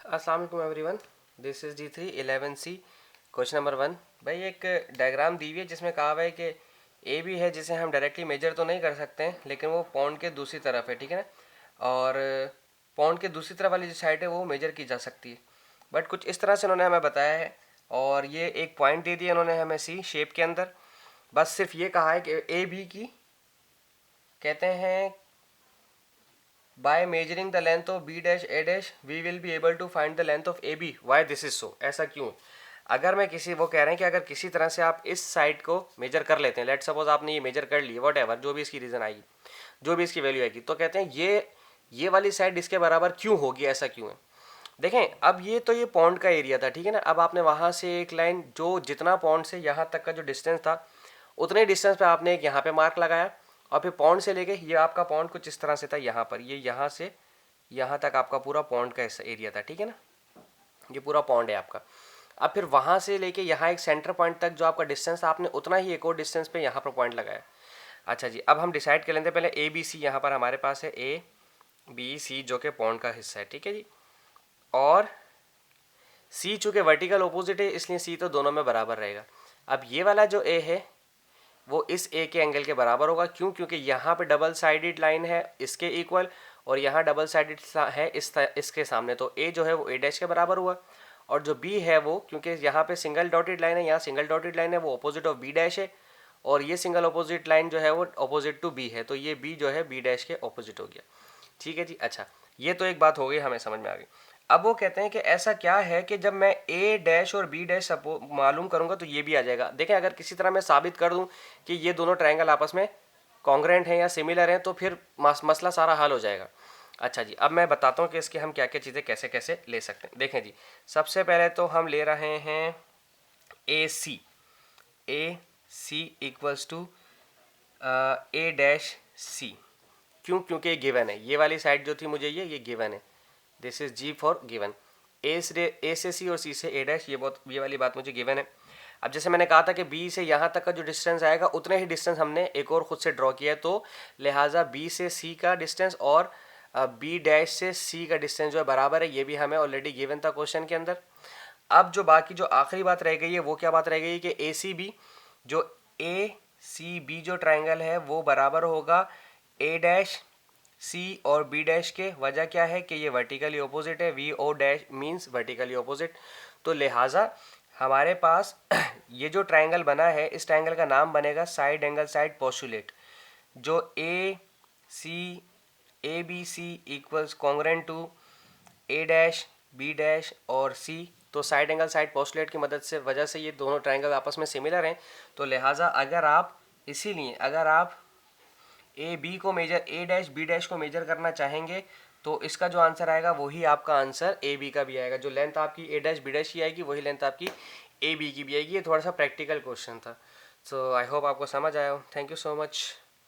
अस्सलाम वालेकुम everyone, this is D311C question number 1। भाई एक डायग्राम दी हुई है जिसमें कहा हुआ है कि ए भी है जिसे हम डायरेक्टली मेजर तो नहीं कर सकते हैं, लेकिन वो पॉन्ड के दूसरी तरफ है, ठीक है ना। और पॉन्ड के दूसरी तरफ वाली जो साइड है वो मेजर की जा सकती है। बट कुछ इस तरह से उन्होंने हमें बताया है, और ये एक पॉइंट दे दिया उन्होंने हमें सी शेप के अंदर। बस सिर्फ ये कहा है कि ए बी की कहते हैं by measuring the length of B dash A dash we will be able to find the length of A B. Why this is so, ऐसा क्यों? अगर मैं किसी वो कह रहे हैं कि अगर किसी तरह से आप इस साइड को मेजर कर लेते हैं, लेट सपोज आपने ये मेजर कर ली, वट एवर जो भी इसकी रीजन आएगी, जो भी इसकी वैल्यू आएगी, तो कहते हैं ये वाली साइड इसके बराबर क्यों होगी, ऐसा क्यों है। देखें, अब ये पॉन्ड का एरिया था, ठीक है ना। अब आपने वहां से एक लाइन, जो जितना पॉन्ड से यहाँ तक का जो डिस्टेंस था, उतने डिस्टेंस पे आपने एक यहाँ पे मार्क लगाया, और फिर पॉन्ड से लेके ये आपका पॉन्ड कुछ इस तरह से था यहाँ पर, ये यहाँ से यहाँ तक आपका पूरा पॉन्ड का एरिया था, ठीक है ना। ये पूरा पॉन्ड है आपका। अब फिर वहाँ से लेके यहाँ एक सेंटर पॉइंट तक जो आपका डिस्टेंस था, आपने उतना ही एक और डिस्टेंस पे यहाँ पर पॉइंट लगाया। अच्छा जी, अब हम डिसाइड कर लेते हैं पहले ए बी सी। यहाँ पर हमारे पास है ए बी सी जो कि पॉन्ड का हिस्सा है, ठीक है जी। और सी चूँकि वर्टिकल ऑपोजिट है, इसलिए सी तो दोनों में बराबर रहेगा। अब ये वाला जो ए है वो इस ए के एंगल के बराबर होगा। क्यों? क्योंकि यहाँ पे डबल साइडेड लाइन है इसके इक्वल, और यहाँ डबल साइडेड है इसके सामने, तो ए जो है वो ए डैश के बराबर हुआ। और जो बी है वो, क्योंकि यहाँ पे सिंगल डॉटेड लाइन है, यहाँ सिंगल डॉटेड लाइन है, वो अपोजिट ऑफ बी डैश है, और ये सिंगल अपोजिट लाइन जो है वो अपोजिट टू बी है, तो ये बी जो है बी डैश के अपोजिट हो गया, ठीक है जी। अच्छा, ये तो एक बात हो गई, हमें समझ में आ गई। अब वो कहते हैं कि ऐसा क्या है कि जब मैं ए डैश और बी डैश मालूम करूंगा तो ये भी आ जाएगा। देखें, अगर किसी तरह मैं साबित कर दूं कि ये दोनों ट्रायंगल आपस में कॉन्ग्रेंट हैं या सिमिलर हैं, तो फिर मसला सारा हल हो जाएगा। अच्छा जी, अब मैं बताता हूँ कि इसके हम क्या क्या चीज़ें कैसे कैसे ले सकते हैं। देखें जी, सबसे पहले तो हम ले रहे हैं ए सी equals to A dash C. क्यों? क्योंकि ये गिवन है, ये वाली साइड जो थी मुझे ये गिवन है, this is G for given. A से सी और सी से ए डैश, ये वाली बात मुझे गिवन है। अब जैसे मैंने कहा था कि बी से यहाँ तक का जो डिस्टेंस आएगा उतने ही डिस्टेंस हमने एक और खुद से ड्रॉ किया है, तो लिहाजा बी से सी का डिस्टेंस और बी डैश से सी का डिस्टेंस जो है बराबर है। ये भी हमें ऑलरेडी गिवन था क्वेश्चन के अंदर। अब जो बाकी जो आखिरी बात रह गई है वो क्या बात रह गई है कि ए सी बी, जो ए सी बी जो ट्राइंगल है वो बराबर होगा ए डैश सी और बी डैश के। वजह क्या है कि ये वर्टिकली ऑपोजिट है, V O dash means vertically opposite. तो लिहाजा हमारे पास ये जो ट्राइंगल बना है, इस ट्राइंगल का नाम बनेगा साइड एंगल साइड पोस्टुलेट। जो A B C equals congruent to A dash B dash और सी, तो साइड एंगल साइड पोस्टुलेट की मदद से वजह से ये दोनों ट्राइंगल आपस में सिमिलर हैं। तो लिहाजा अगर आप ए बी को मेजर ए डैश बी डैश को मेजर करना चाहेंगे, तो इसका जो आंसर आएगा वही आपका आंसर ए बी का भी आएगा। जो लेंथ आपकी ए डैश बी डैश की आएगी वही लेंथ आपकी ए बी की भी आएगी। ये थोड़ा सा प्रैक्टिकल क्वेश्चन था। सो आई होप आपको समझ आया हो। Thank you so much.